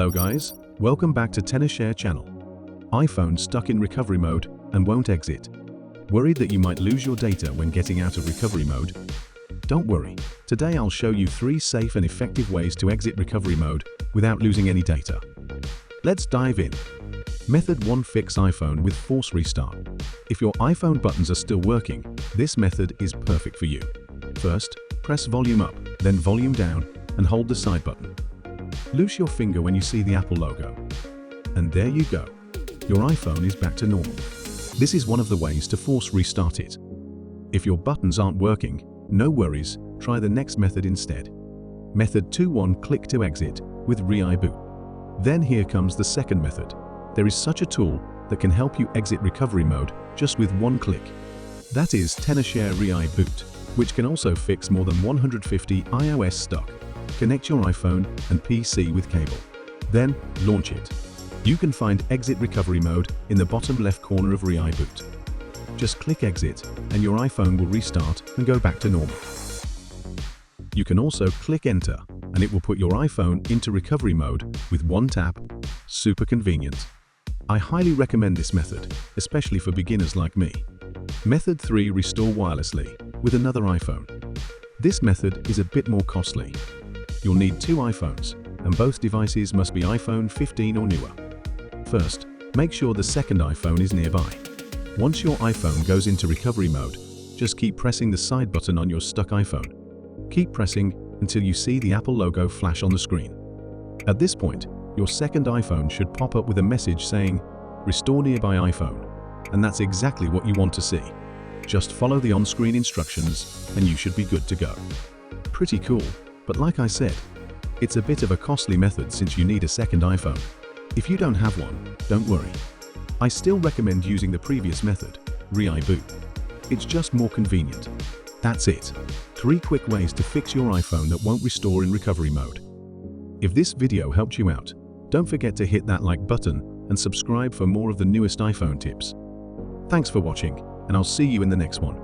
Hello guys, welcome back to tenorshare channel. iPhone stuck in recovery mode and won't exit. Worried that you might lose your data when getting out of recovery mode? Don't worry, today I'll show you 3 safe and effective ways to exit recovery mode without losing any data. Let's dive in. Method 1. Fix iPhone with force restart. If your iPhone buttons are still working, this method is perfect for you. First, press volume up, then volume down, and hold the side button. Loose your finger when you see the Apple logo. And there you go. Your iPhone is back to normal. This is one of the ways to force restart it. If your buttons aren't working, no worries, try the next method instead. Method 2. 1. Click to exit with ReiBoot. Then here comes the second method. There is such a tool that can help you exit recovery mode just with one click. That is tenorshare ReiBoot, which can also fix more than 150 iOS stuck. Connect your iPhone and PC with cable. Then, launch it. You can find Exit Recovery Mode in the bottom left corner of ReiBoot. Just click Exit and your iPhone will restart and go back to normal. You can also click Enter and it will put your iPhone into recovery mode with one tap. Super convenient. I highly recommend this method, especially for beginners like me. Method 3. Restore wirelessly with another iPhone. This method is a bit more costly. You'll need 2 iPhones, and both devices must be iPhone 15 or newer. First, make sure the second iPhone is nearby. Once your iPhone goes into recovery mode, just keep pressing the side button on your stuck iPhone. Keep pressing until you see the Apple logo flash on the screen. At this point, your second iPhone should pop up with a message saying, "Restore nearby iPhone," and that's exactly what you want to see. Just follow the on-screen instructions and you should be good to go. Pretty cool, but like I said, it's a bit of a costly method since you need a second iPhone. If you don't have one, don't worry. I still recommend using the previous method, ReiBoot. It's just more convenient. That's it. 3 quick ways to fix your iPhone that won't restore in recovery mode. If this video helped you out, don't forget to hit that like button and subscribe for more of the newest iPhone tips. Thanks for watching, and I'll see you in the next one.